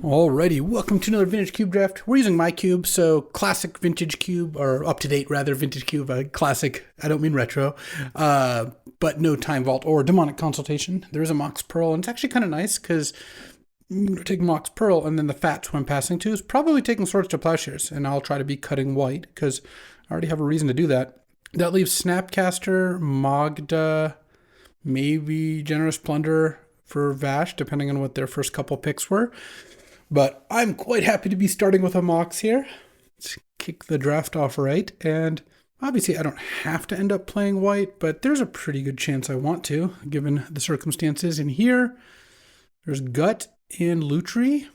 Alrighty, welcome to another vintage cube draft. We're using my cube, so classic vintage cube, or up-to-date rather, vintage cube, classic, I don't mean retro, but no time vault or demonic consultation. There is a Mox Pearl, and it's actually kind of nice because I'm going to take Mox Pearl, and then the fats when passing to is probably taking Swords to Plowshares, and I'll try to be cutting white because I already have a reason to do that. That leaves Snapcaster, Magda, maybe Generous Plunder for Vash, depending on what their first couple picks were. But I'm quite happy to be starting with a Mox here. Let's kick the draft off right. And obviously I don't have to end up playing white, but there's a pretty good chance I want to, given the circumstances. In here, there's Gut and Lutri.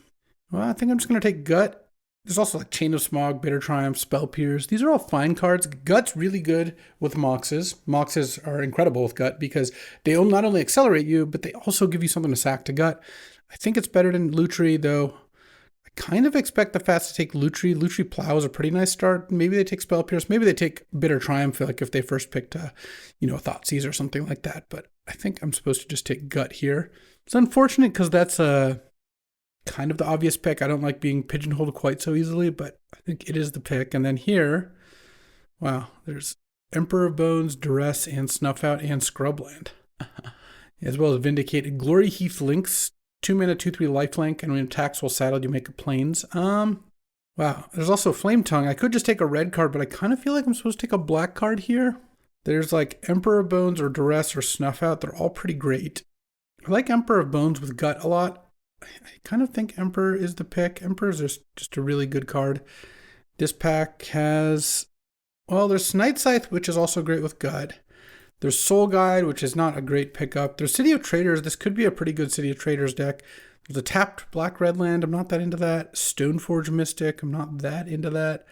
Well, I think I'm just going to take Gut. There's also like Chain of Smog, Bitter Triumph, Spell Pierce. These are all fine cards. Gut's really good with Moxes. Moxes are incredible with Gut because they not only accelerate you, but they also give you something to sack to Gut. I think it's better than Lutri, though. I kind of expect the Fats to take Lutri. Lutri Plow is a pretty nice start. Maybe they take Spell Pierce. Maybe they take Bitter Triumph, like if they first picked a Thoughtseize or something like that. But I think I'm supposed to just take Gut here. It's unfortunate because that's kind of the obvious pick. I don't like being pigeonholed quite so easily, but I think it is the pick. And then here, wow, there's Emperor of Bones, Duress, and Snuff Out, and Scrubland. As well as Vindicate. Glory Heath Links. 2 mana, 2/3 lifelink, and when attacks while saddled, you make a plains. Wow. There's also Flame Tongue. I could just take a red card, but I kind of feel like I'm supposed to take a black card here. There's like Emperor of Bones or Duress or Snuff Out. They're all pretty great. I like Emperor of Bones with Gut a lot. I kind of think Emperor is the pick. Emperor is just a really good card. This pack has, well, there's Night Scythe, which is also great with Gut. There's Soul Guide, which is not a great pickup. There's City of Traders. This could be a pretty good City of Traders deck. There's a tapped black-red land. I'm not that into that. Stoneforge Mystic. I'm not that into that.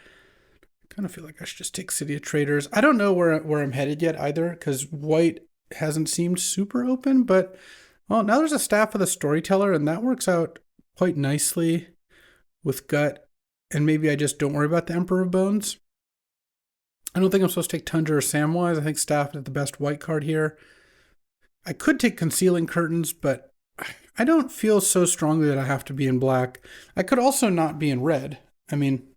I kind of feel like I should just take City of Traders. I don't know where I'm headed yet either, because white hasn't seemed super open. But, well, now there's a Staff of the Storyteller, and that works out quite nicely with Gut. And maybe I just don't worry about the Emperor of Bones. I don't think I'm supposed to take Tundra or Samwise. I think Staff is the best white card here. I could take Concealing Curtains, but I don't feel so strongly that I have to be in black. I could also not be in red. I mean,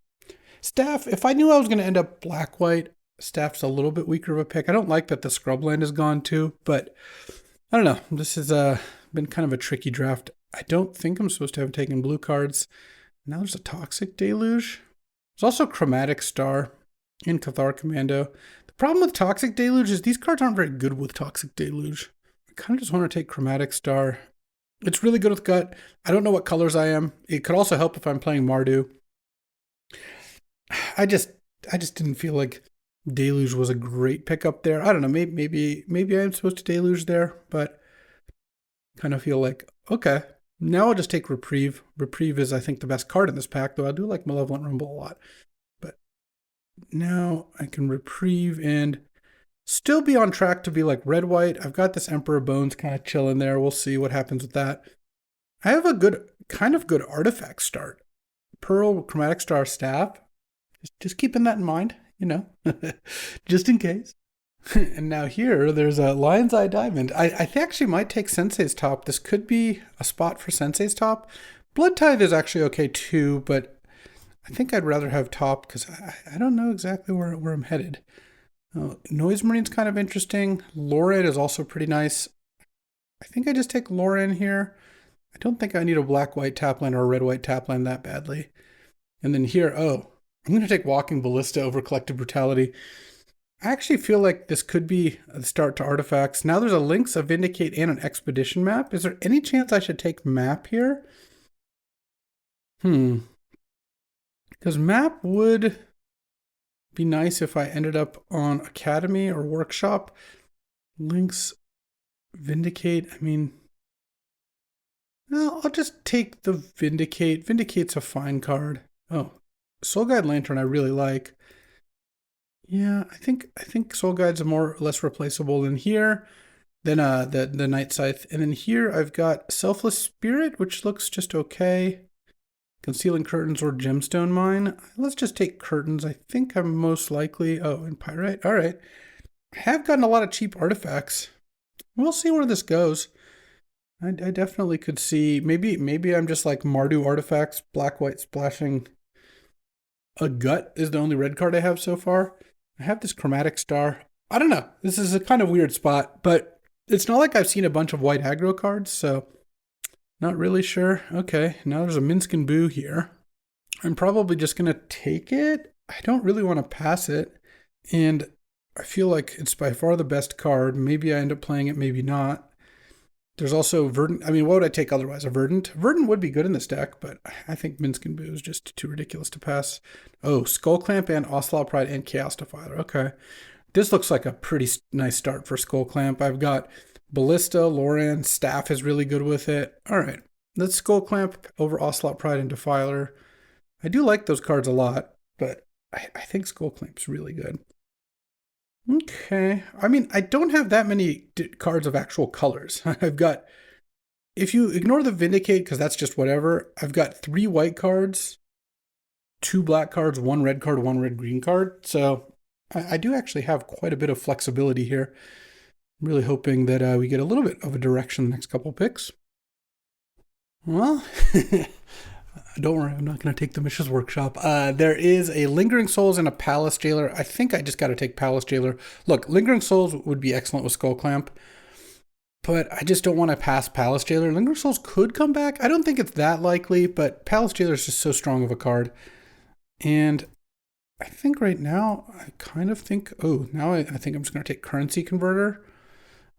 Staff, if I knew I was going to end up black-white, Staff's a little bit weaker of a pick. I don't like that the Scrubland is gone too, but I don't know. This has been kind of a tricky draft. I don't think I'm supposed to have taken blue cards. Now there's a Toxic Deluge. There's also Chromatic Star in Cathar Commando. The problem with Toxic Deluge is these cards aren't very good with Toxic Deluge. I kind of just want to take Chromatic Star. It's really good with Gut. I don't know what colors I am. It could also help if I'm playing Mardu. I just didn't feel like Deluge was a great pickup there. I don't know. Maybe I am supposed to Deluge there, but kind of feel like, okay, now I'll just take Reprieve. Reprieve is, I think, the best card in this pack, though I do like Malevolent Rumble a lot. Now I can Reprieve and still be on track to be like red-white. I've got this Emperor Bones kind of chilling there. We'll see what happens with that. I have a kind of good artifact start. Pearl, Chromatic Star, Staff. Just keeping that in mind, just in case. And now here, there's a Lion's Eye Diamond. I actually might take Sensei's Top. This could be a spot for Sensei's Top. Blood Tithe is actually okay too, but I think I'd rather have Top because I don't know exactly where I'm headed. Noise Marine's kind of interesting. Loran is also pretty nice. I think I just take Loran here. I don't think I need a black-white tapland or a red-white tapland that badly. And then here, I'm going to take Walking Ballista over Collective Brutality. I actually feel like this could be a start to artifacts. Now there's a Lynx, a Vindicate, and an Expedition map. Is there any chance I should take map here? Because map would be nice if I ended up on Academy or Workshop. Lynx, Vindicate, I'll just take the Vindicate. Vindicate's a fine card. Oh, Soul Guide Lantern I really like. Yeah, I think Soul Guide's more or less replaceable than here, than the Night Scythe. And then here I've got Selfless Spirit, which looks just okay. Concealing Curtains or Gemstone Mine. Let's just take Curtains. I think I'm most likely... Oh, and Pyrite. All right. I have gotten a lot of cheap artifacts. We'll see where this goes. I definitely could see maybe I'm just like Mardu artifacts, black white splashing. A gut is the only red card I have so far. I have this chromatic star. I don't know. This is a kind of weird spot, but it's not like I've seen a bunch of white aggro cards, so not really sure. Okay, now there's a Minskin Boo here. I'm probably just gonna take it. I don't really want to pass it, and I feel like it's by far the best card. Maybe I end up playing it, maybe not. There's also Verdant. I mean, what would I take otherwise? A Verdant? Verdant would be good in this deck, but I think Minskin Boo is just too ridiculous to pass. Oh, Skull Clamp and Ocelot Pride and Chaos Defiler. Okay. This looks like a pretty nice start for Skull Clamp. I've got Ballista, Loran, Staff is really good with it. All right. Let's Skull Clamp over Ocelot Pride and Defiler. I do like those cards a lot, but I think Skull Clamp's really good. Okay. I mean, I don't have that many cards of actual colors. I've got, if you ignore the Vindicate, because that's just whatever, I've got 3 white cards, 2 black cards, 1 red card, 1 red green card. So I do actually have quite a bit of flexibility here. I'm really hoping that we get a little bit of a direction the next couple picks. Well, don't worry, I'm not going to take the Mishra's Workshop. There is a Lingering Souls and a Palace Jailer. I think I just got to take Palace Jailer. Look, Lingering Souls would be excellent with Skull Clamp, but I just don't want to pass Palace Jailer. Lingering Souls could come back. I don't think it's that likely, but Palace Jailer is just so strong of a card. And I think right now, I kind of think, now I think I'm just going to take Currency Converter.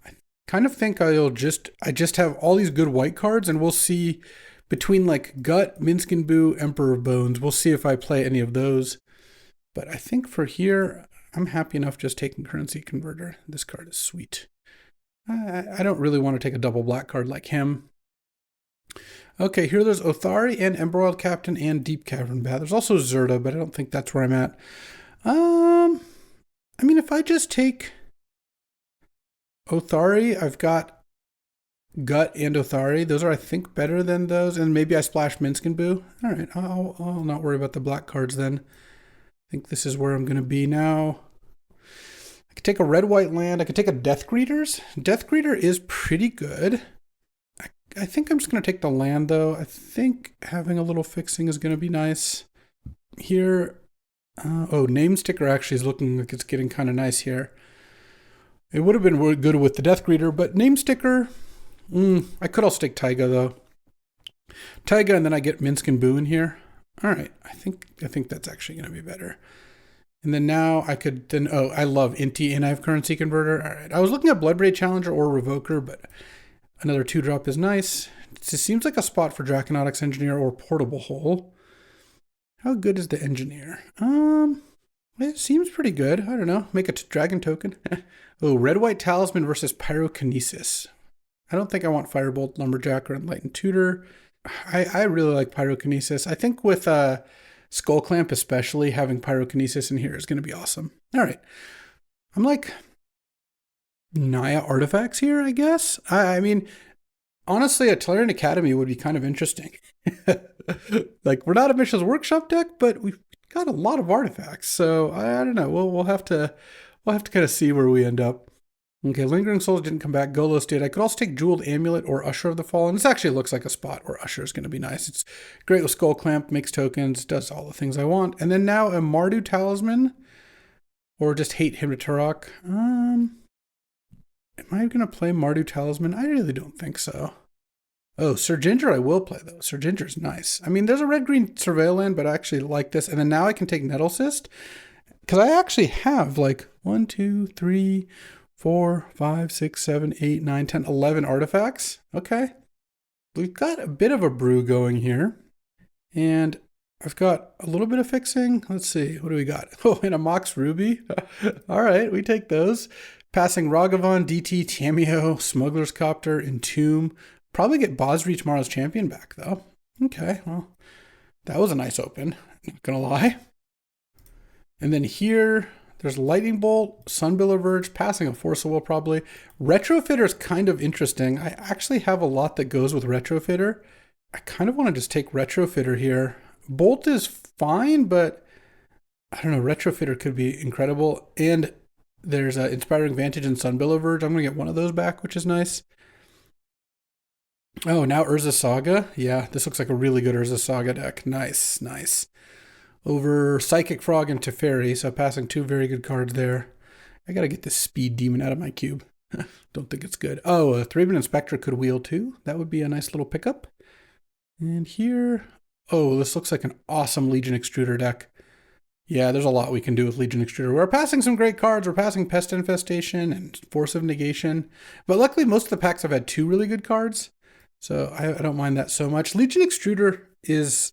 I kind of think I just have all these good white cards, and we'll see between like Gut, Minskin Boo, Emperor of Bones. We'll see if I play any of those. But I think for here, I'm happy enough just taking Currency Converter. This card is sweet. I don't really want to take a double black card like him. Okay, here there's Othari and Emberwild Captain and Deep Cavern Bat. There's also Zerta, but I don't think that's where I'm at. I mean, if I just take Othari, I've got Gut and Othari. Those are, I think, better than those. And maybe I splash Minskin Boo. All right, I'll not worry about the black cards then. I think this is where I'm going to be now. I could take a red-white land. I could take a Death Greeters. Death Greeter is pretty good. I think I'm just going to take the land, though. I think having a little fixing is going to be nice. Here, Name Sticker actually is looking like it's getting kind of nice here. It would have been good with the Death Greeter, but Name Sticker, I could also take Taiga, though. Taiga, and then I get Minskin Boo in here. All right, I think that's actually going to be better. And then now I could then, I love Inti and I have Currency Converter. All right, I was looking at Bloodbraid Challenger or Revoker, but another 2-drop is nice. It seems like a spot for Draconautics Engineer or Portable Hole. How good is the Engineer? It seems pretty good. I don't know. Make a dragon token. Red-White Talisman versus Pyrokinesis. I don't think I want Firebolt, Lumberjack, or Enlightened Tutor. I really like Pyrokinesis. I think with Skull Clamp especially, having Pyrokinesis in here is going to be awesome. All right. I'm like Naya artifacts here, I guess. I mean, honestly, a Tellurian Academy would be kind of interesting. Like, we're not a Mishra's Workshop deck, but we've got a lot of artifacts. So I don't know. We'll have to kind of see where we end up. Okay, Lingering Souls didn't come back. Golos did. I could also take Jeweled Amulet or Usher of the Fallen. This actually looks like a spot where Usher is going to be nice. It's great with Skull Clamp, makes tokens, does all the things I want. And then now a Mardu Talisman, or just hate him to Turok. Am I going to play Mardu Talisman? I really don't think so. Sir Ginger I will play, though. Sir Ginger's nice. I mean, there's a red-green Surveil land, but I actually like this. And then now I can take Nettle Cyst, because I actually have like 1, 2, 3, 4, 5, 6, 7, 8, 9, 10, 11 artifacts. Okay. We've got a bit of a brew going here. And I've got a little bit of fixing. Let's see. What do we got? And a Mox Ruby. All right. We take those. Passing Ragavan, DT, Tameo, Smuggler's Copter, Entomb. Probably get Bosri tomorrow's champion back, though. Okay. Well, that was a nice open. Not going to lie. And then here, there's Lightning Bolt, Sunbillow Verge, passing a Force of Will probably. Retrofitter is kind of interesting. I actually have a lot that goes with Retrofitter. I kind of want to just take Retrofitter here. Bolt is fine, but I don't know. Retrofitter could be incredible. And there's Inspiring Vantage and Sunbillow Verge. I'm going to get one of those back, which is nice. Oh, now Urza Saga. Yeah, this looks like a really good Urza Saga deck. Nice, nice. Over Psychic Frog and Teferi, so passing two very good cards there. I gotta get this Speed Demon out of my cube. Don't think it's good. Oh, a Thraben Inspector could wheel too. That would be a nice little pickup. And here, oh, this looks like an awesome Legion Extruder deck. Yeah, there's a lot we can do with Legion Extruder. We're passing some great cards. We're passing Pest Infestation and Force of Negation. But luckily, most of the packs have had two really good cards. So I don't mind that so much. Legion Extruder is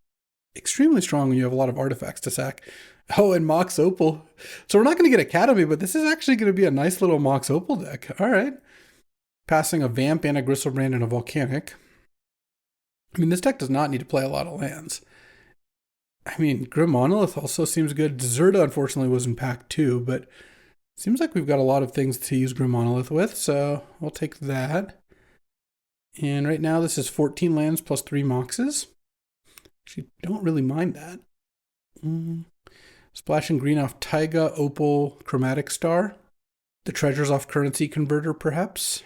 extremely strong when you have a lot of artifacts to sack. Oh, and Mox Opal. So we're not going to get Academy, but this is actually going to be a nice little Mox Opal deck. All right. Passing a Vamp and a Gristlebrand and a Volcanic. I mean, this deck does not need to play a lot of lands. I mean, Grim Monolith also seems good. Deserta, unfortunately, was in pack 2, but seems like we've got a lot of things to use Grim Monolith with, so we'll take that. And right now, this is 14 lands plus 3 Moxes. Actually, don't really mind that. Splashing green off Taiga, Opal, Chromatic Star. The treasures off Currency Converter, perhaps.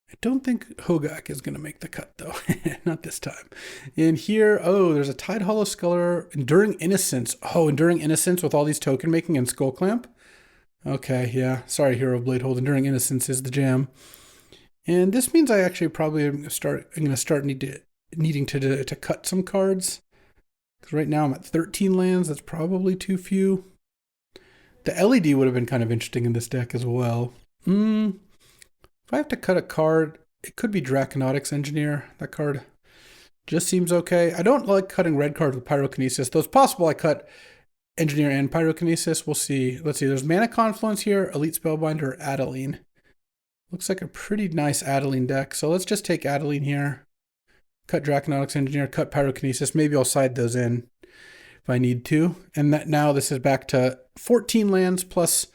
I don't think Hogak is going to make the cut, though. Not this time. And here, oh, there's a Tide Hollow Sculler. Enduring Innocence. Oh, Enduring Innocence with all these token making and Skull Clamp. Okay, yeah. Sorry, Hero Bladehold. Enduring Innocence is the jam. And this means I actually probably am going to start needing to cut some cards. Because right now I'm at 13 lands. That's probably too few. The LED would have been kind of interesting in this deck as well. If I have to cut a card, it could be Draconautics Engineer. That card just seems okay. I don't like cutting red cards with Pyrokinesis, though it's possible I cut Engineer and Pyrokinesis. We'll see. Let's see. There's Mana Confluence here, Elite Spellbinder, Adeline. Looks like a pretty nice Adeline deck. So let's just take Adeline here. Cut Draconautics Engineer, cut Pyrokinesis. Maybe I'll side those in if I need to. And that now this is back to 14 lands plus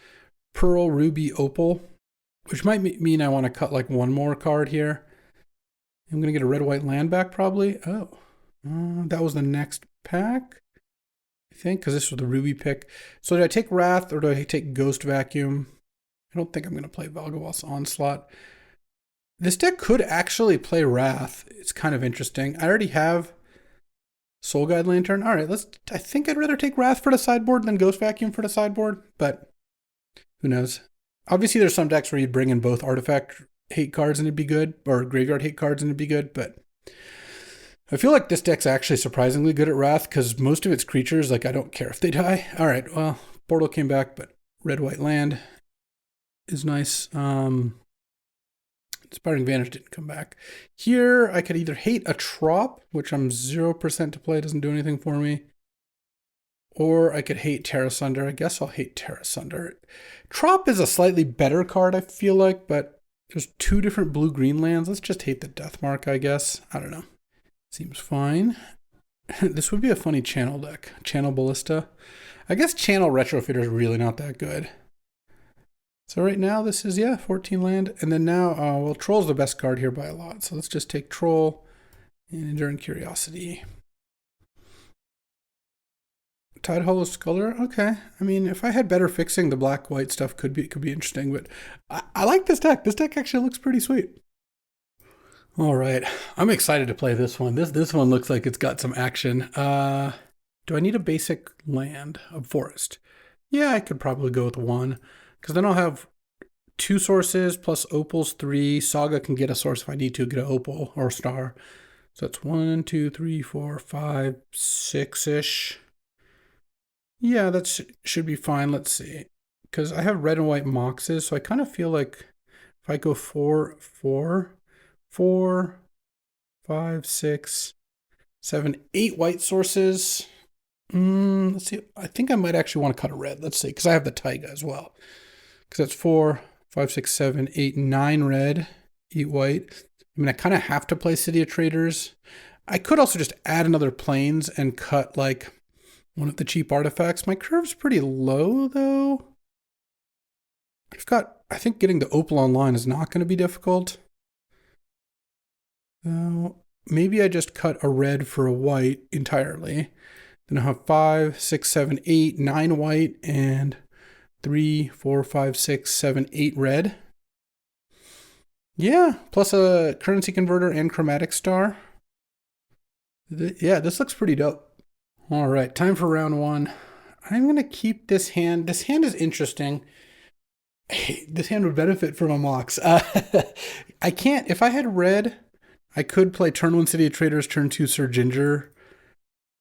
Pearl, Ruby, Opal. Which might mean I want to cut like one more card here. I'm going to get a red-white land back probably. Oh, that was the next pack, I think, because this was the Ruby pick. So do I take Wrath or do I take Ghost Vacuum? I don't think I'm going to play Valgavoth's Onslaught. This deck could actually play Wrath. It's kind of interesting. I already have Soul Guide Lantern. All right, I think I'd rather take Wrath for the sideboard than Ghost Vacuum for the sideboard, but who knows? Obviously, there's some decks where you bring in both artifact hate cards and it'd be good, or graveyard hate cards and it'd be good, but I feel like this deck's actually surprisingly good at Wrath because most of its creatures, like, I don't care if they die. All right, well, Portal came back, but red-white land is nice. Inspiring Vanish didn't come back. Here, I could either hate a Trop, which I'm 0% to play, doesn't do anything for me, or I could hate Terra Sunder. I guess I'll hate Terra Sunder. Trop is a slightly better card, I feel like, but there's two different blue-green lands. Let's just hate the Deathmark, I guess. I don't know. Seems fine. This would be a funny channel deck. Channel Ballista. I guess Channel Retrofitter is really not that good. So right now this is, 14 land. And then now, well, Troll's the best card here by a lot. So let's just take Troll and Enduring Curiosity. Tide Hollow Sculler, okay. I mean, if I had better fixing, the black-white stuff could be interesting, but I like this deck. This deck actually looks pretty sweet. All right, I'm excited to play this one. This one looks like it's got some action. Do I need a basic land, a forest? Yeah, I could probably go with one, because then I'll have 2 sources plus Opal's 3. Saga can get a source if I need to get an Opal or star. So that's 1, 2, 3, 4, 5, 6-ish. Yeah, that should be fine. Let's see. Because I have red and white Moxes, so I kind of feel like if I go 4, 5, 6, 7, 8 white sources. Let's see. I think I might actually want to cut a red. Let's see, because I have the Taiga as well. Because that's 4, 5, 6, 7, 8, 9 red, 8 white. I mean, I kind of have to play City of Traders. I could also just add another Plains and cut like one of the cheap artifacts. My curve's pretty low, though. I think getting the Opal online is not going to be difficult. So maybe I just cut a red for a white entirely. Then I'll have 5, 6, 7, 8, 9 white, and 3, 4, 5, 6, 7, 8 red. Yeah, plus a currency converter and chromatic star. Yeah, this looks pretty dope. All right, time for round one. I'm gonna keep this hand. This hand is interesting. This hand would benefit from a Mox. I can't. If I had red, I could play turn one City of Traders, turn two Sir Ginger.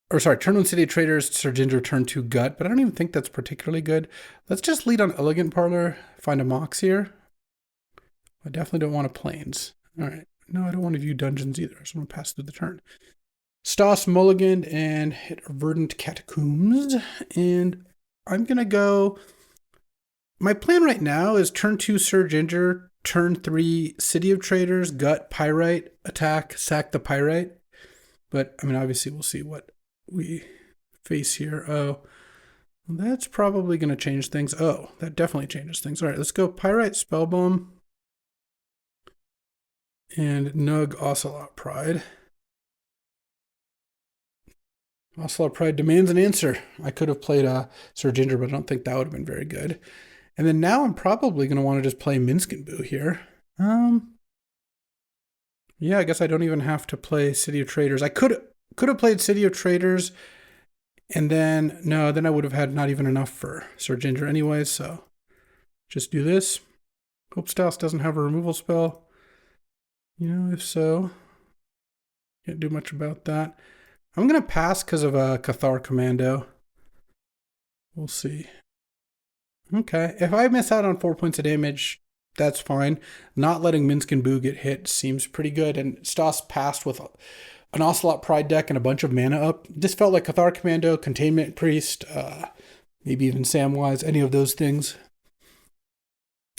Or sorry, turn one City of Traders, Sir Ginger, turn two Gut. But I don't even think that's particularly good. Let's just lead on Elegant Parlor. Find a Mox here. I definitely don't want a Plains. All right. No, I don't want to view dungeons either. So I'm gonna pass through the turn. Stoss mulliganed and hit Verdant Catacombs. And I'm going to go. My plan right now is turn two Sir Ginger, turn three City of Traders, Gut, Pyrite, attack, sack the Pyrite. But, I mean, obviously we'll see what we face here. Oh, that's probably going to change things. Oh, that definitely changes things. All right, let's go Pyrite, Spellbomb, and Nug, Ocelot, Pride. Ocelot Pride demands an answer. I could have played Sir Ginger, but I don't think that would have been very good. And then now I'm probably going to want to just play Minsk and Boo here. Yeah, I guess I don't even have to play City of Traders. I could have played City of Traders, and then then I would have had not even enough for Sir Ginger anyway. So just do this. Hope Stouse doesn't have a removal spell. If so, can't do much about that. I'm going to pass because of a Cathar Commando. We'll see. Okay, if I miss out on 4 points of damage, that's fine. Not letting Minsk and Boo get hit seems pretty good. And Stoss passed with an Ocelot Pride deck and a bunch of mana up. This felt like Cathar Commando, Containment Priest, maybe even Samwise, any of those things.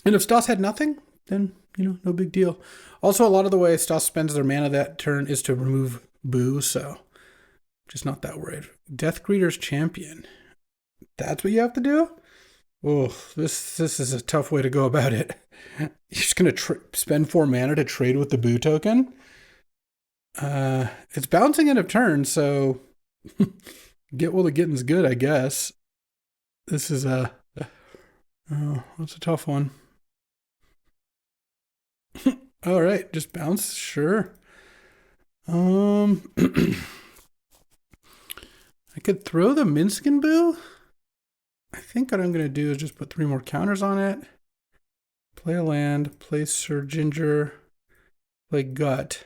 And if Stoss had nothing, then, no big deal. Also, a lot of the way Stoss spends their mana that turn is to remove Boo, so just not that worried. Death Greeter's Champion. That's what you have to do? Oh, this is a tough way to go about it. You're just going to spend 4 mana to trade with the Boo token? It's bouncing end of turn, so get while the getting's good, I guess. This is that's a tough one. All right, just bounce, sure. I could throw the Minsk and Boo. I think what I'm going to do is just put 3 more counters on it. Play a land, play Sir Ginger, play Gut.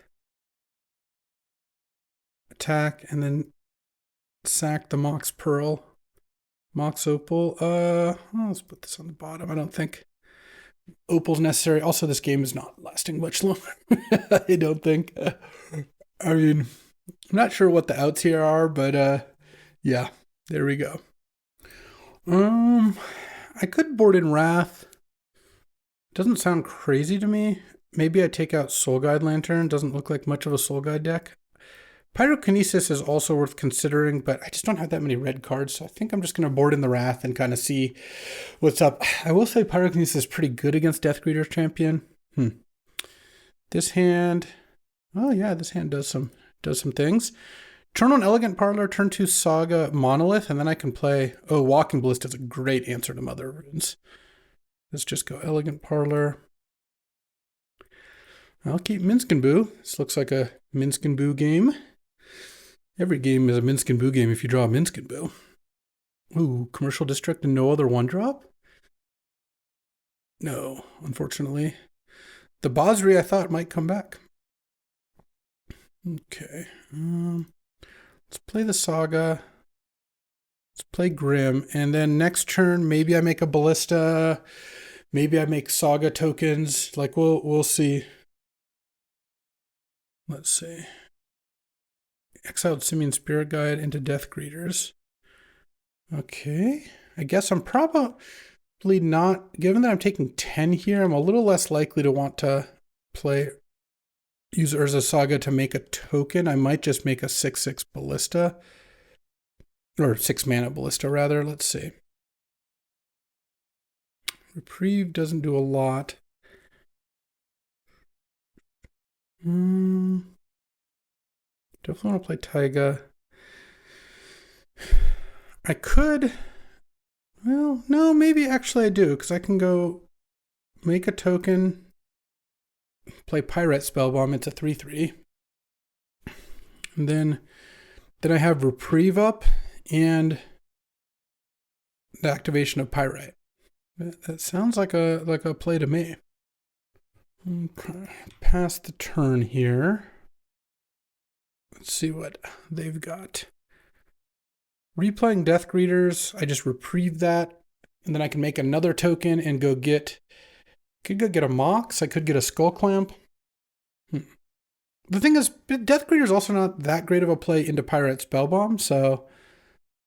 Attack, and then sack the Mox Pearl. Mox Opal. Let's put this on the bottom. I don't think Opal's necessary. Also, this game is not lasting much longer. I don't think. I mean, I'm not sure what the outs here are, but yeah, there we go. I could board in Wrath. Doesn't sound crazy to me. Maybe I take out Soul Guide Lantern. Doesn't look like much of a Soul Guide deck. Pyrokinesis is also worth considering, but I just don't have that many red cards, so I think I'm just going to board in the Wrath and kind of see what's up. I will say Pyrokinesis is pretty good against Death Greeter's Champion. This hand, oh yeah, this hand does some things. Turn on Elegant Parlor, turn 2 Saga Monolith, and then I can play, Walking Ballista is a great answer to Mother Runes. Let's just go Elegant Parlor. I'll keep Minsk and Boo. This looks like a Minsk and Boo game. Every game is a Minsk and Boo game if you draw a Minsk and Boo. Ooh, Commercial District and no other 1-drop? No, unfortunately. The Basri I thought might come back. Okay. Let's play the Saga. Let's play Grim. And then next turn, maybe I make a Ballista. Maybe I make Saga tokens. Like, we'll see. Let's see. Exiled Simian Spirit Guide into Death Greeters. Okay. I guess I'm probably not, given that I'm taking 10 here, I'm a little less likely to want to use Urza Saga to make a token. I might just make a 6/6 Ballista. Or 6 mana Ballista, rather. Let's see. Reprieve doesn't do a lot. Definitely want to play Taiga. I could. Well, no, maybe actually I do, because I can go make a token, play Pyrite Spellbomb. It's a 3/3. And then I have Reprieve up and the activation of Pyrite. That sounds like a play to me. Okay. Pass the turn here. Let's see what they've got. Replaying Death Greeters, I just reprieve that, and then I can make another token and go get a Mox. I could get a Skull Clamp. The thing is, Death Greeter's also not that great of a play into Pyrite Spellbomb, so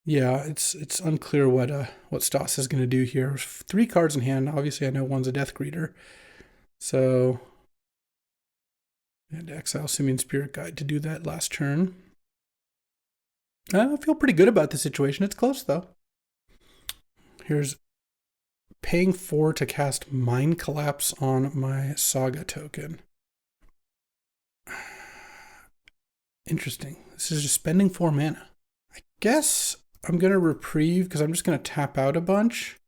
yeah, it's unclear what Stas is going to do here. 3 cards in hand. Obviously, I know one's a Death Greeter, so and exile Simian Spirit Guide to do that last turn. I feel pretty good about the situation. It's close, though. Here's paying 4 to cast Mind Collapse on my Saga token. Interesting. This is just spending 4 mana. I guess I'm going to reprieve because I'm just going to tap out a bunch.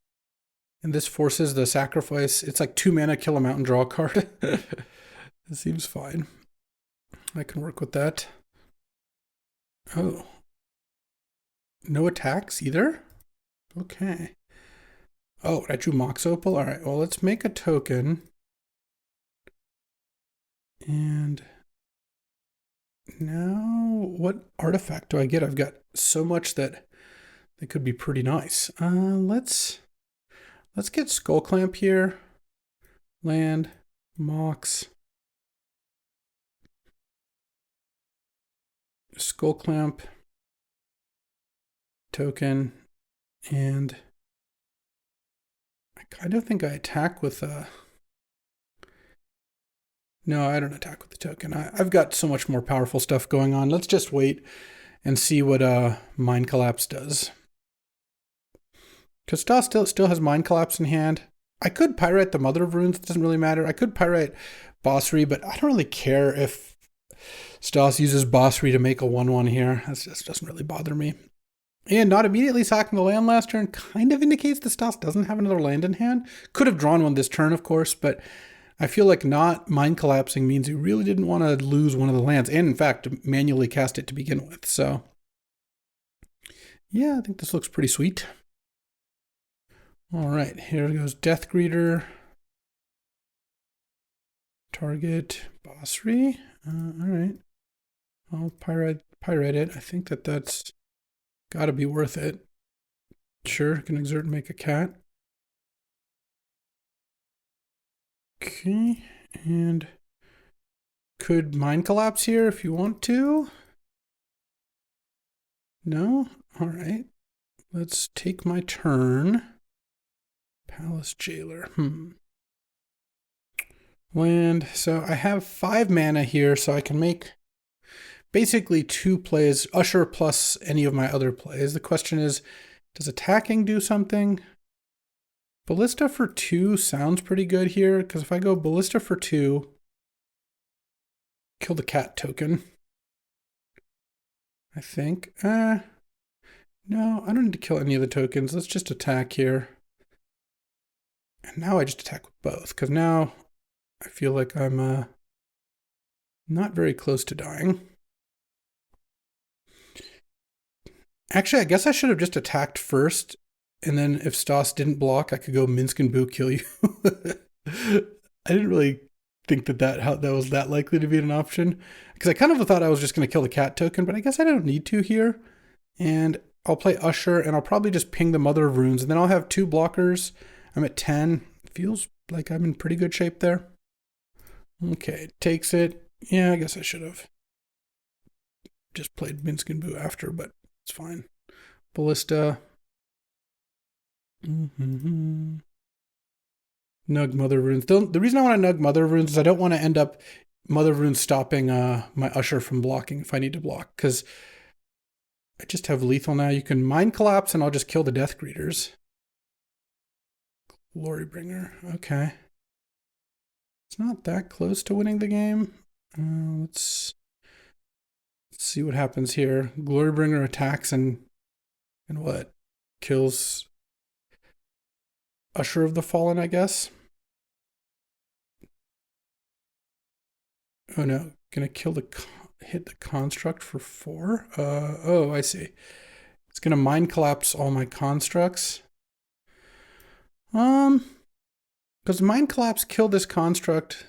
And this forces the sacrifice. It's like 2 mana, kill a mountain, draw a card. It seems fine. I can work with that. Oh. No attacks either? Okay. Oh, I drew Mox Opal? Alright, well, let's make a token. And now, what artifact do I get? I've got so much that they could be pretty nice. Let's get Skull Clamp here. Land, Mox. Skull Clamp. Token. And I kind of think I attack with no, I don't attack with the token. I've got so much more powerful stuff going on. Let's just wait and see what Mind Collapse does. Because Stas still has Mind Collapse in hand. I could Pyrite the Mother of Runes. It doesn't really matter. I could Pyrite Bossry, but I don't really care if Stas uses Bossry to make a 1/1 here. That just doesn't really bother me. And not immediately sacking the land last turn kind of indicates that Stas doesn't have another land in hand. Could have drawn one this turn, of course, but I feel like not Mind Collapsing means he really didn't want to lose one of the lands, and in fact, manually cast it to begin with. So, yeah, I think this looks pretty sweet. All right, here goes Death Greeter. Target Bossry. All right, I'll Pyrite it. I think that's got to be worth it. Sure, can exert and make a cat. Okay, and could Mind Collapse here if you want to. No? All right. Let's take my turn. Palace Jailer. Land. So I have 5 mana here, so I can make basically 2 plays, Usher plus any of my other plays. The question is, does attacking do something? Ballista for 2 sounds pretty good here, because if I go Ballista for 2, kill the cat token. I think. No, I don't need to kill any of the tokens. Let's just attack here. And now I just attack with both, because now I feel like I'm not very close to dying. Actually, I guess I should have just attacked first, and then if Stas didn't block, I could go Minsk and Boo kill you. I didn't really think that was that likely to be an option, because I kind of thought I was just going to kill the cat token, but I guess I don't need to here. And I'll play Usher, and I'll probably just ping the Mother of Runes, and then I'll have 2 blockers. I'm at 10. Feels like I'm in pretty good shape there. Okay, takes it. Yeah, I guess I should have just played Minsk and Boo after, but it's fine. Ballista. Nug Mother of Runes. The reason I want to Nug Mother of Runes is I don't want to end up Mother of Runes stopping my Usher from blocking if I need to block, because I just have lethal now. You can Mind Collapse, and I'll just kill the Death Greeters. Glorybringer. Okay. It's not that close to winning the game. Let's see what happens here. Glorybringer attacks and what? Kills Usher of the Fallen, I guess. Oh no, gonna kill hit the construct for 4. Oh, I see. It's gonna mind collapse all my constructs. Because mind collapse killed this construct.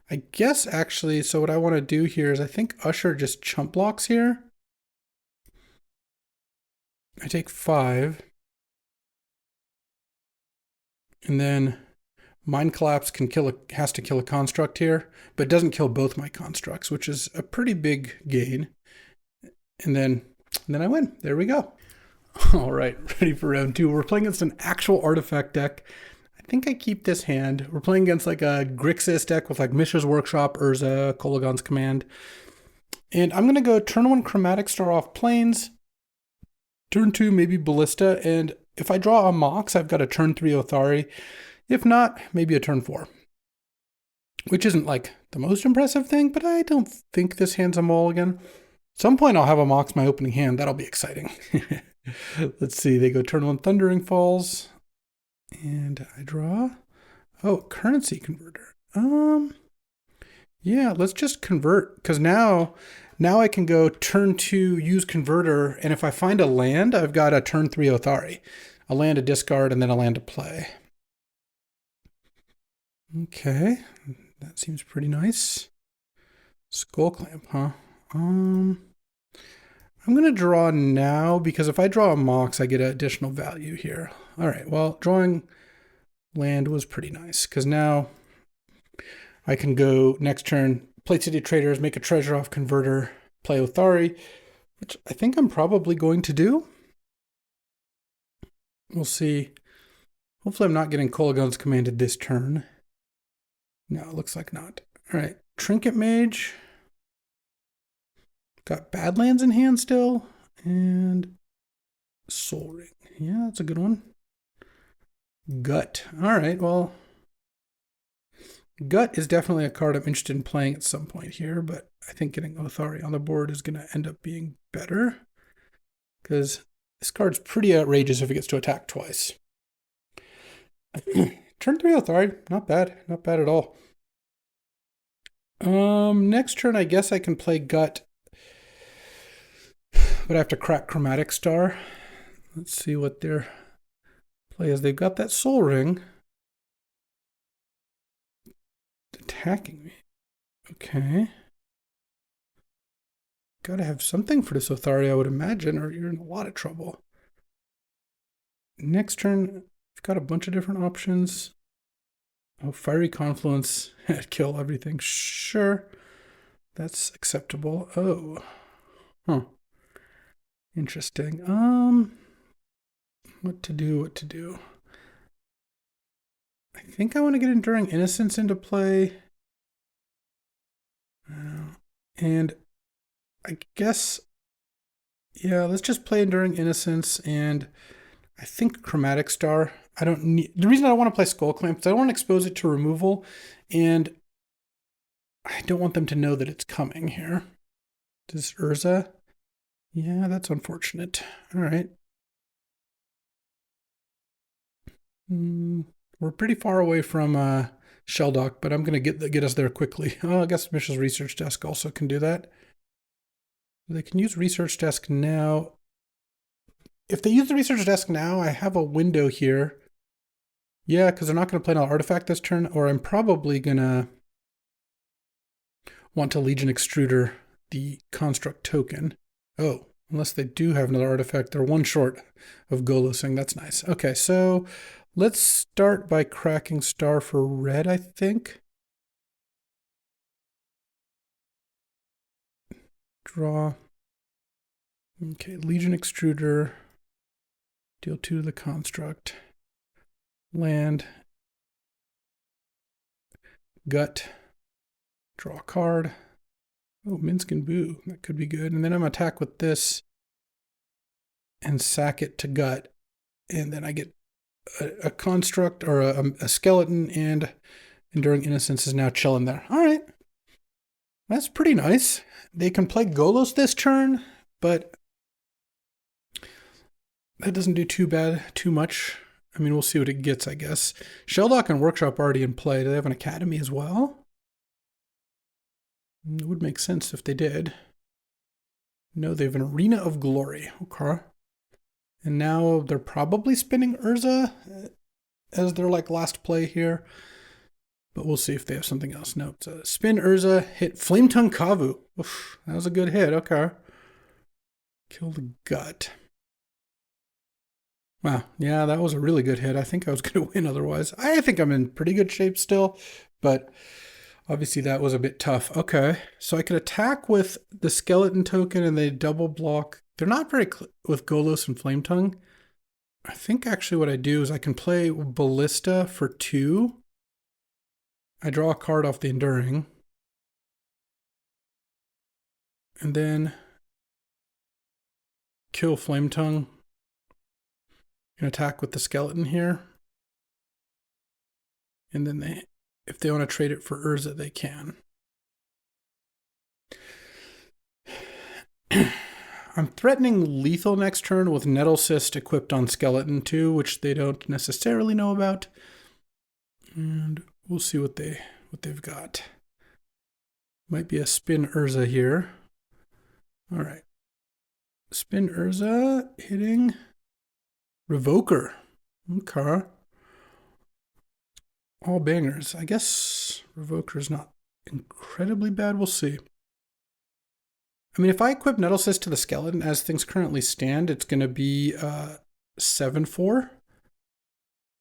I guess actually, so what I want to do here is I think Usher just chump blocks here. I take 5. And then mind collapse has to kill a construct here, but it doesn't kill both my constructs, which is a pretty big gain. And then I win. There we go. All right, ready for round 2. We're playing against an actual artifact deck. I think I keep this hand. We're playing against like a Grixis deck with like Mishra's Workshop, Urza, Kolagon's Command. And I'm going to go turn 1 Chromatic Star off Plains, turn 2 maybe Ballista, and if I draw a Mox, I've got a turn 3 Othari. If not, maybe a turn 4. Which isn't like the most impressive thing, but I don't think this hand's a mulligan. At some point I'll have a Mox my opening hand. That'll be exciting. Let's see, they go turn 1 Thundering Falls. And I draw. Oh, currency converter. Yeah, let's just convert, because now I can go turn 2, use converter, and if I find a land, I've got a turn 3 Othari. A land to discard and then a land to play. Okay, that seems pretty nice. Skull Clamp, huh? I'm gonna draw now, because if I draw a Mox, I get additional value here. All right, well, drawing land was pretty nice, because now I can go next turn, play City Traders, make a treasure off converter, play Othari, which I think I'm probably going to do. We'll see. Hopefully I'm not getting Kolagon's commanded this turn. No, it looks like not. All right, Trinket Mage. Got Badlands in hand still, and Soul Ring. Yeah, that's a good one. Gut. All right, well, Gut is definitely a card I'm interested in playing at some point here, but I think getting Othari on the board is going to end up being better, because this card's pretty outrageous if it gets to attack twice. Turn 3 Othari, not bad at all. Next turn I guess I can play Gut, but I have to crack Chromatic Star. Let's see what their play is. They've got that Soul Ring attacking me. Okay. Gotta have something for this Othari, I would imagine, or you're in a lot of trouble. Next turn, I've got a bunch of different options. Oh, Fiery Confluence, kill everything. Sure, that's acceptable. Oh, huh. Interesting. What to do? I think I want to get Enduring Innocence into play. And I guess, yeah, let's just play Enduring Innocence, and I think Chromatic Star. I don't need, the reason I don't want to play Skull Clamp is I don't want to expose it to removal, and I don't want them to know that it's coming here. Does Urza? Yeah, that's unfortunate. All right. We're pretty far away from Shelldock, but I'm going to get us there quickly. Oh, I guess Mishra's Research Desk also can do that. They can use Research Desk now. If they use the Research Desk now, I have a window here. Yeah, because they're not going to play another artifact this turn, or I'm probably going to want to Legion Extruder the construct token. Oh, unless they do have another artifact. They're one short of Golosing. That's nice. Okay, so let's start by cracking Star for red, I think. Draw. Okay, Legion Extruder. Deal 2 to the construct. Land. Gut. Draw a card. Oh, Minsk and Boo. That could be good. And then I'm going to attack with this and sack it to Gut. And then I get a construct or a skeleton, and Enduring Innocence is now chilling there. All right. That's pretty nice. They can play Golos this turn, but that doesn't do too much. I mean, we'll see what it gets, I guess. Shelldock and Workshop already in play. Do they have an Academy as well? It would make sense if they did. No, they have an Arena of Glory. Okay. And now they're probably spinning Urza as their like last play here. But we'll see if they have something else. No, it's a spin Urza, hit Flame Tongue Kavu. Oof, that was a good hit. Okay. Kill the gut. Wow. Yeah, that was a really good hit. I think I was going to win otherwise. I think I'm in pretty good shape still, but obviously that was a bit tough. Okay. So I could attack with the skeleton token and they double block. They're not very with Golos and Flame Tongue. I think actually what I do is I can play Ballista for 2. I draw a card off the Enduring. And then kill Flame Tongue and attack with the skeleton here. And then if they want to trade it for Urza, they can. I'm threatening lethal next turn with Nettle Cyst equipped on Skeleton too, which they don't necessarily know about. And we'll see what they've got. Might be a spin Urza here. All right. Spin Urza hitting Revoker. Okay. All bangers. I guess Revoker's not incredibly bad. We'll see. I mean, if I equip Nettle Cyst to the skeleton as things currently stand, it's going to be 7-4.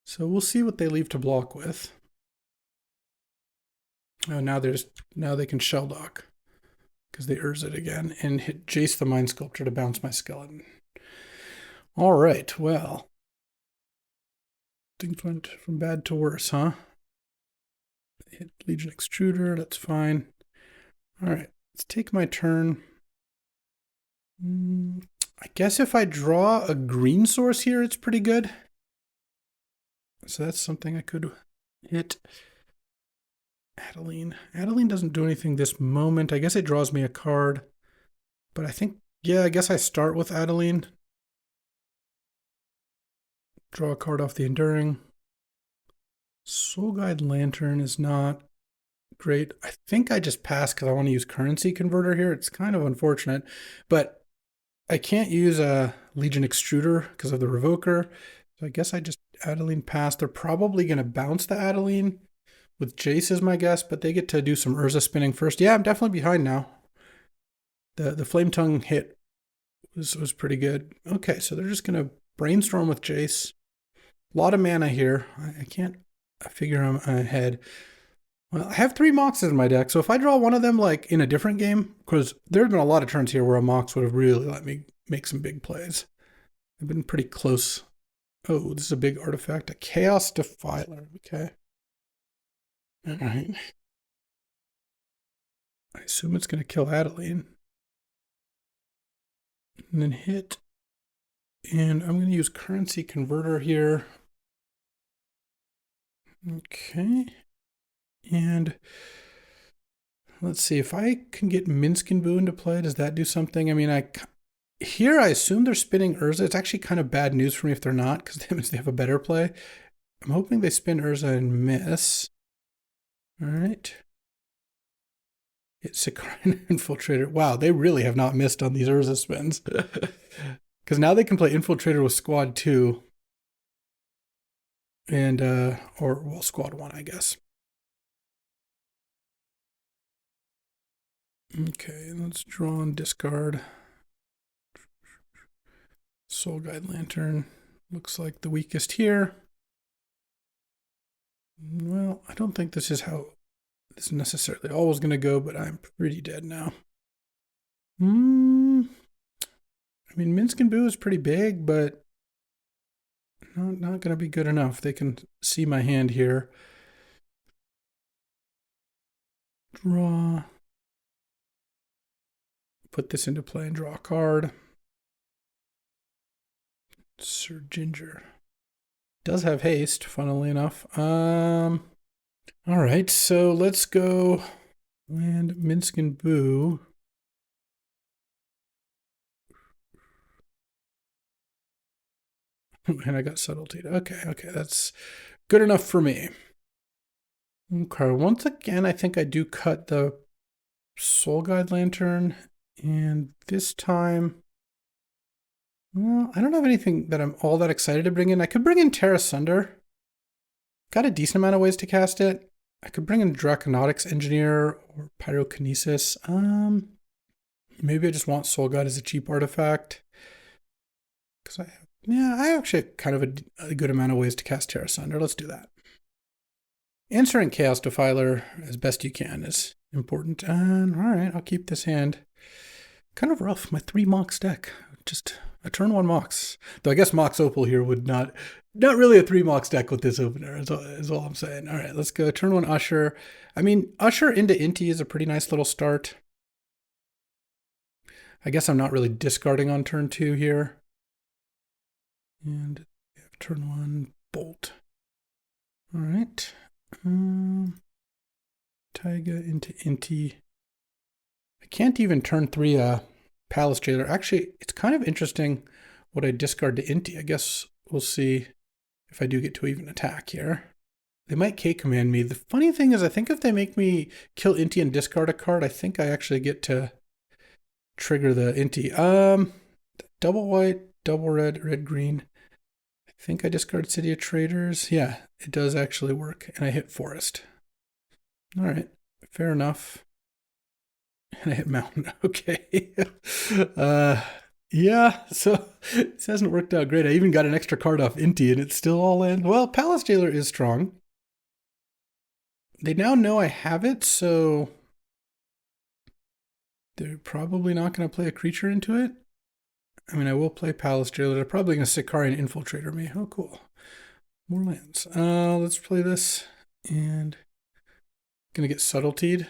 So we'll see what they leave to block with. Oh, now they can shell dock because they Urza it again and hit Jace the Mind Sculptor to bounce my skeleton. All right, well, things went from bad to worse, huh? Hit Legion Extruder, that's fine. All right, let's take my turn. I guess if I draw a green source here, it's pretty good. So that's something I could hit. Adeline. Adeline doesn't do anything this moment. I guess it draws me a card. But I think, yeah, I guess I start with Adeline. Draw a card off the Enduring. Soul Guide Lantern is not great. I think I just pass because I want to use Currency Converter here. It's kind of unfortunate. But I can't use a Legion Extruder because of the Revoker. So I guess I just Adeline pass. They're probably going to bounce the Adeline with Jace is my guess, but they get to do some Urza spinning first. Yeah, I'm definitely behind now. The Flame Tongue hit was pretty good. Okay, so they're just going to brainstorm with Jace. A lot of mana here. I can't figure I'm ahead. Well, I have 3 Moxes in my deck, so if I draw one of them like in a different game, because there have been a lot of turns here where a Mox would have really let me make some big plays. I've been pretty close. Oh, this is a big artifact. A Chaos Defiler. Okay. All right. I assume it's going to kill Adeline. And then hit. And I'm going to use Currency Converter here. Okay. And let's see if I can get Minsc and Boo into play. Does that do something? I mean, I assume they're spinning Urza. It's actually kind of bad news for me if they're not, because that means they have a better play. I'm hoping they spin Urza and miss. All right. It's Saccharine Infiltrator. Wow, they really have not missed on these Urza spins. Because now they can play Infiltrator with Squad 2. And, well, Squad 1, I guess. Okay, let's draw and discard. Soul Guide Lantern looks like the weakest here. Well, I don't think this is how this is necessarily always going to go, but I'm pretty dead now. I mean, Minsc and Boo is pretty big, but not going to be good enough. They can see my hand here. Draw. Put this into play and draw a card. Sir Ginger. Does have haste, funnily enough. All right, so let's go land Minsc and Boo. And I got Subtlety. Okay, that's good enough for me. Okay, once again, I think I do cut the Soul Guide Lantern. And this time, well, I don't have anything that I'm all that excited to bring in. I could bring in Terra Sunder. Got a decent amount of ways to cast it. I could bring in Draconautics Engineer or Pyrokinesis. Maybe I just want Soul Guide as a cheap artifact. Because I actually have kind of a good amount of ways to cast Terra Sunder. Let's do that. Answering Chaos Defiler as best you can is important. And all right, I'll keep this hand. Kind of rough. My 3 Mox deck. Just a turn 1 Mox. Though I guess Mox Opal here would not really a 3 Mox deck with this opener, is all I'm saying. All right, let's go. Turn 1 Usher. I mean, Usher into Inti is a pretty nice little start. I guess I'm not really discarding on turn 2 here. And turn 1 Bolt. All right. Taiga into Inti. I can't even turn 3 Palace Jailer. Actually, it's kind of interesting what I discard to Inti. I guess we'll see if I do get to even attack here. They might K-command me. The funny thing is, I think if they make me kill Inti and discard a card, I think I actually get to trigger the Inti. Double white, double red, red, green. I think I discard City of Traders. Yeah, it does actually work. And I hit Forest. All right, fair enough. And I hit Mountain. Okay. Yeah, so this hasn't worked out great. I even got an extra card off Inti, and it's still all in. Well, Palace Jailer is strong. They now know I have it, so they're probably not going to play a creature into it. I mean, I will play Palace Jailer. They're probably going to Sicarian Infiltrator me. Oh, cool. More lands. Let's play this. And going to get Subtletied.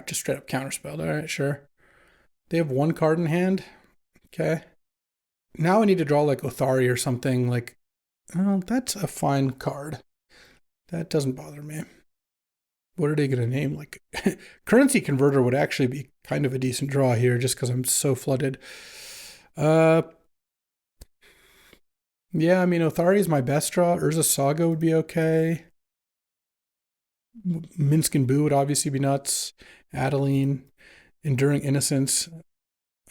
Just straight up counterspelled. All right, sure. They have 1 card in hand. Okay. Now I need to draw like Othari or something. Like, oh, that's a fine card. That doesn't bother me. What are they going to name? Like, Currency Converter would actually be kind of a decent draw here just because I'm so flooded. Yeah, I mean, Othari is my best draw. Urza Saga would be okay. Minsk and Boo would obviously be nuts. Adeline, Enduring Innocence.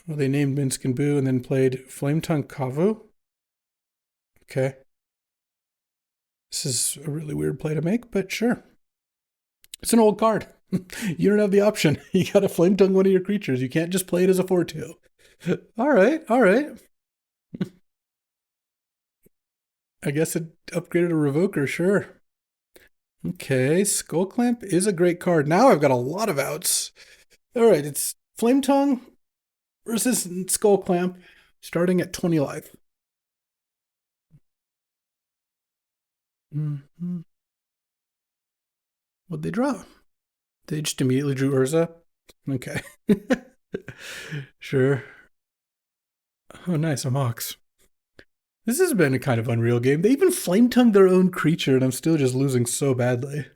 Well, they named Minsk and Boo and then played Flametongue Kavu. Okay. This is a really weird play to make, but sure. It's an old card. You don't have the option. You got to Flametongue one of your creatures. You can't just play it as a 4-2. All right, all right. I guess it upgraded a Revoker, sure. Okay, Skull Clamp is a great card. Now I've got a lot of outs. All right, it's Flametongue versus Skull Clamp, starting at 20 life. What'd they draw? They just immediately drew Urza? Okay. Sure. Oh, nice, a Mox. This has been a kind of unreal game. They even Flametongued their own creature, and I'm still just losing so badly.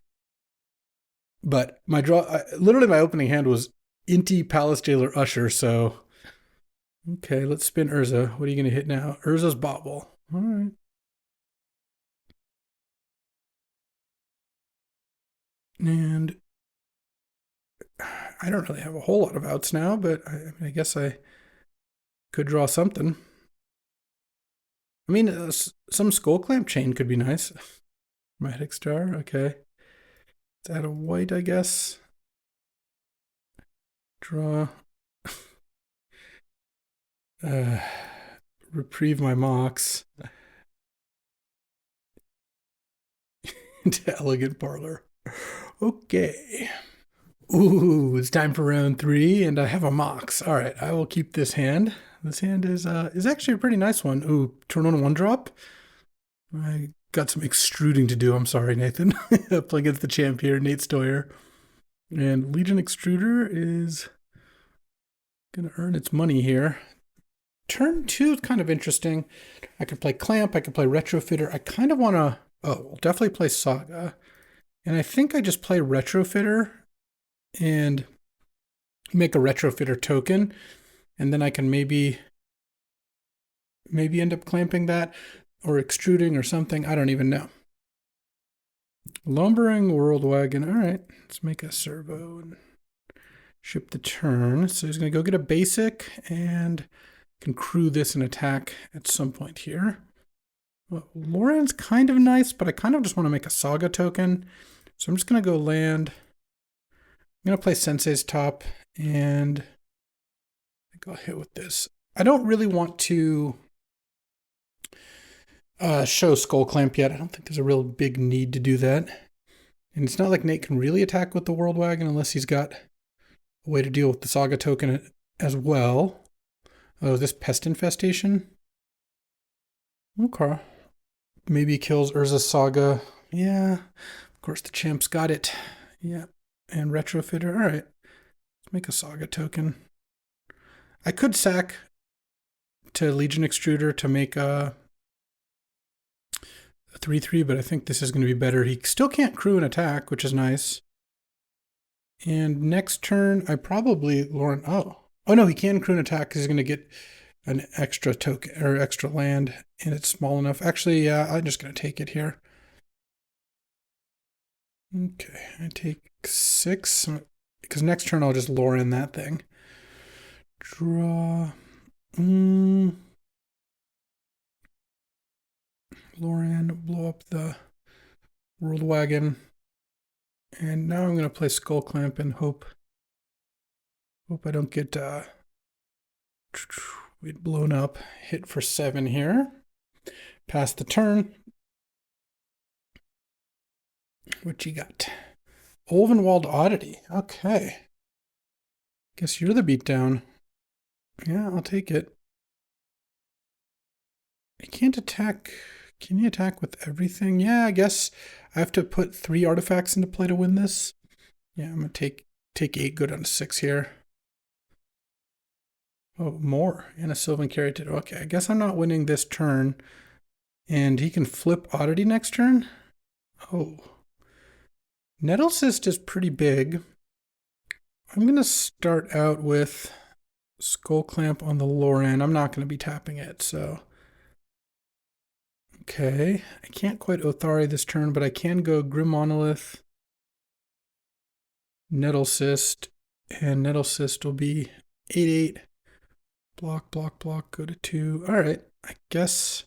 But my draw, literally my opening hand was Inti, Palace Jailer, Usher, so... Okay, let's spin Urza. What are you going to hit now? Urza's Bobble. All right. And I don't really have a whole lot of outs now, but I guess I could draw something. I mean, some Skull Clamp chain could be nice. Magic Star, okay. Let's add a white, I guess. Draw. Reprieve my Mox. Into Elegant Parlor. Okay. Ooh, it's time for round 3, and I have a Mox. All right, I will keep this hand. This hand is actually a pretty nice one. Ooh, turn on 1-drop. I got some extruding to do. I'm sorry, Nathan. Playing against the champ here, Nate Stoyer. And Legion Extruder is going to earn its money here. Turn 2 is kind of interesting. I could play Clamp. I could play Retrofitter. I kind of want to... Oh, we'll definitely play Saga. And I think I just play Retrofitter and make a Retrofitter token. And then I can maybe end up clamping that or extruding or something. I don't even know. Lumbering World Wagon. All right, let's make a servo. ship the turn. So he's going to go get a basic and can crew this and attack at some point here. Well, Loran's kind of nice, but I kind of just want to make a Saga token. So I'm just going to go land. I'm going to play Sensei's top, and I think I'll hit with this. I don't really want to show Skull Clamp yet. I don't think there's a real big need to do that. And it's not like Nate can really attack with the World Wagon unless he's got a way to deal with the Saga token as well. Oh, is this Pest Infestation? Okay. Maybe kills Urza's Saga. Yeah. Of course, the champ's got it. Yeah. And Retrofitter. All right. Let's make a Saga token. I could sack to Legion Extruder to make a 3/3, but I think this is going to be better. He still can't crew an attack, which is nice. And next turn, I probably Loran. Oh no, he can crew an attack because he's going to get an extra token or extra land, and it's small enough. Actually, yeah, I'm just going to take it here. Okay, I take 6 because next turn I'll just Loran that thing. Draw. Loran, blow up the World Wagon. And now I'm going to play Skull Clamp and hope I don't get blown up. Hit for 7 here. Pass the turn. What you got? Olvenwald Oddity. Okay. Guess you're the beatdown. Yeah, I'll take it. I can't attack. Can you attack with everything? Yeah, I guess I have to put 3 artifacts into play to win this. Yeah, I'm going to take 8, go down to 6 here. Oh, more. And a Sylvan Caryatid. Okay, I guess I'm not winning this turn. And he can flip Oddity next turn? Oh. Nettle Cyst is pretty big. I'm going to start out with Skull Clamp on the Loran. I'm not going to be tapping it, so... Okay, I can't quite Othari this turn, but I can go Grim Monolith, Nettle Cyst, and Nettle Cyst will be 8/8. Block, block, block, go to 2. All right, I guess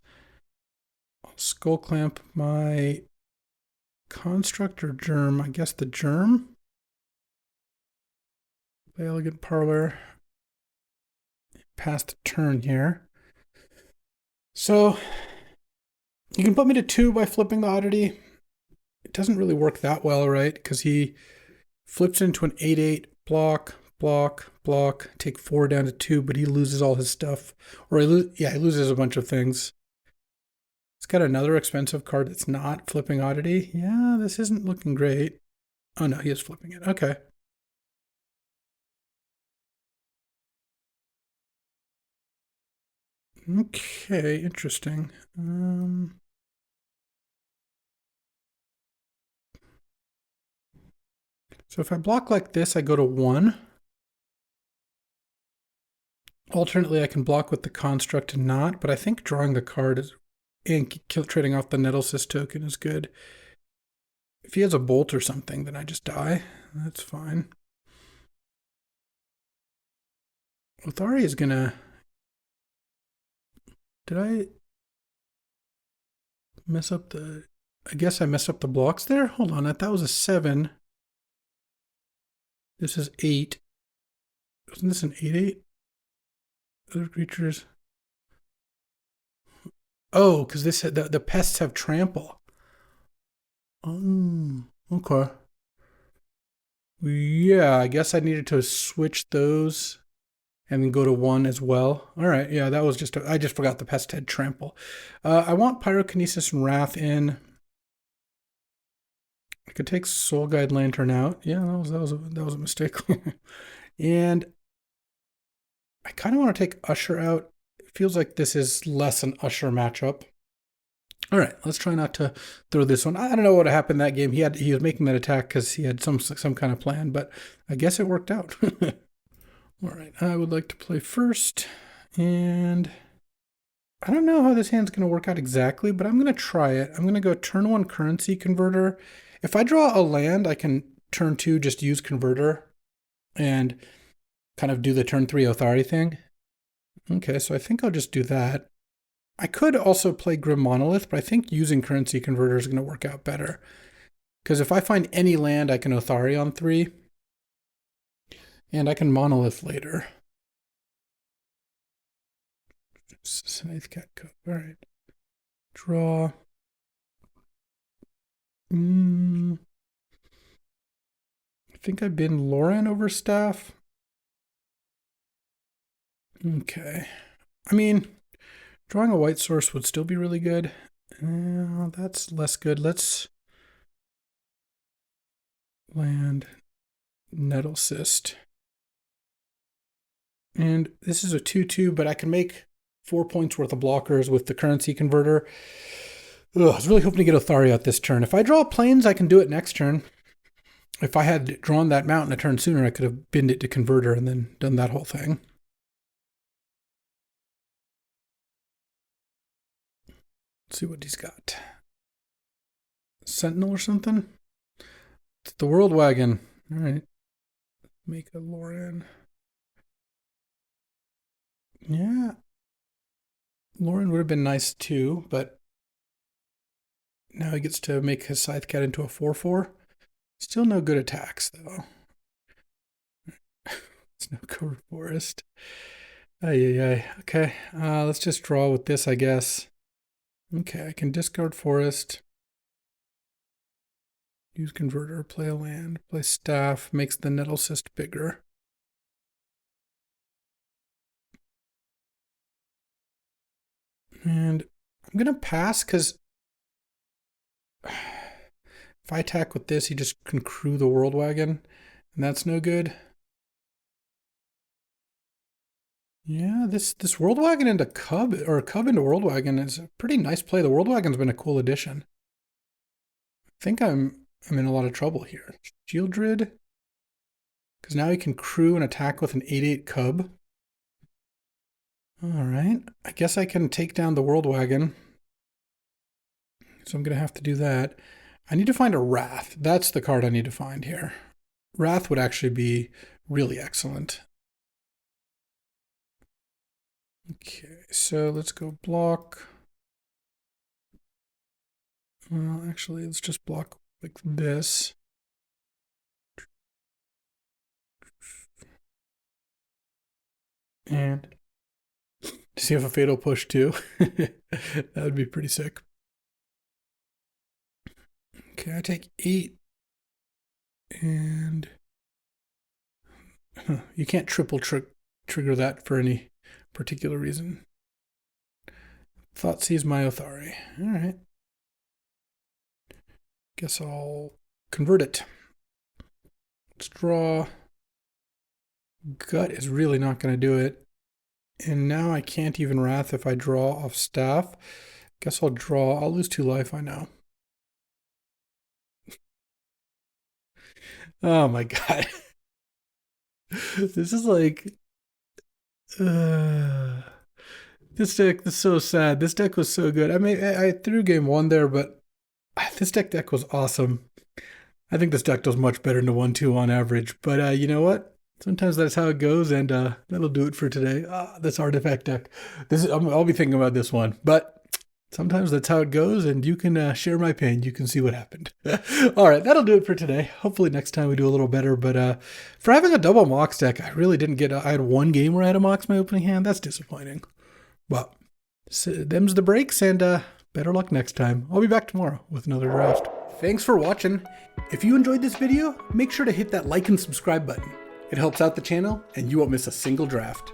I'll Skull Clamp my Construct or Germ. I guess the Germ. Play Elegant Parlor. Pass the turn here. So... you can put me to 2 by flipping the Oddity. It doesn't really work that well, right? Because he flips into an 8/8, block, block, block, take 4 down to 2, but he loses all his stuff. Or he loses a bunch of things. It's got another expensive card that's not flipping Oddity. Yeah, this isn't looking great. Oh no, he is flipping it. Okay. Okay, interesting. So if I block like this, I go to 1. Alternately, I can block with the Construct and not, but I think drawing the card is and trading off the Nettle Cyst token is good. If he has a Bolt or something, then I just die. That's fine. Othari is gonna... Did I mess up the... I guess I messed up the blocks there? Hold on, that was a 7. This is 8. Wasn't this an 8/8? Other creatures... Oh, because this the pests have trample. Okay. Yeah, I guess I needed to switch those and then go to 1 as well. All right, yeah, that was just I just forgot the pest had trample. I want Pyrokinesis and Wrath in. I could take Soul Guide Lantern out. Yeah, that was a mistake. And I kind of want to take Usher out. It feels like this is less an Usher matchup. All right, let's try not to throw this one. I don't know what happened that game. He was making that attack because he had some kind of plan, but I guess it worked out. All right, I would like to play first, and I don't know how this hand's going to work out exactly, but I'm going to try it. I'm going to go turn 1 Currency Converter. If I draw a land, I can turn 2 just use Converter. and kind of do the turn 3 Othari thing. Okay, so I think I'll just do that. I could also play Grim Monolith, but I think using Currency Converter is going to work out better. Because if I find any land, I can Othari on 3. And I can Monolith later. Scythe Cat Cove. All right. Draw. I think I bin Lauren over Staff. Okay. I mean, drawing a white source would still be really good. That's less good. Let's land Nettle Cyst. And this is a 2/2, but I can make 4 points worth of blockers with the Currency Converter. Ugh, I was really hoping to get Othari out this turn. If I draw planes, I can do it next turn. If I had drawn that mountain a turn sooner, I could have binned it to Converter and then done that whole thing. Let's see what he's got. Sentinel or something? It's the World Wagon. All right. Make a Lauren. Yeah. Lauren would have been nice too, but now he gets to make his Scythe Cat into a 4/4. Still no good attacks, though. It's no covered forest. Ay. Okay, let's just draw with this, I guess. Okay, I can discard forest. Use Converter, play a land, play Staff, makes the Nettle Cyst bigger. And I'm going to pass because if I attack with this, he just can crew the World Wagon, and that's no good. Yeah, this World Wagon into Cub, or Cub into World Wagon is a pretty nice play. The World Wagon's been a cool addition. I think I'm in a lot of trouble here. Shieldred, because now he can crew and attack with an 8/8 Cub. All right, I guess I can take down the World Wagon. So I'm going to have to do that. I need to find a Wrath. That's the card I need to find here. Wrath would actually be really excellent. Okay, so let's go block. Well, actually, let's just block like this. And does he have a Fatal Push too? That would be pretty sick. Okay, I take 8. And you can't triple trigger that for any particular reason. Thoughtseize my Othari. All right. Guess I'll convert it. Let's draw. Gut is really not going to do it. And now I can't even Wrath if I draw off Staff. Guess I'll draw. I'll lose 2 life, I know. Oh my god. This is like... this deck is so sad. This deck was so good. I mean, I threw game 1 there, but this deck was awesome. I think this deck does much better than a 1/2 on average. But you know what? Sometimes that's how it goes, and that'll do it for today. This artifact deck. I'll be thinking about this one. But sometimes that's how it goes, and you can share my pain. You can see what happened. All right, that'll do it for today. Hopefully next time we do a little better. But for having a double Mox deck, I really didn't get... I had 1 game where I had a Mox my opening hand. That's disappointing. But them's the breaks, and better luck next time. I'll be back tomorrow with another draft. Thanks for watching. If you enjoyed this video, make sure to hit that like and subscribe button. It helps out the channel, and you won't miss a single draft.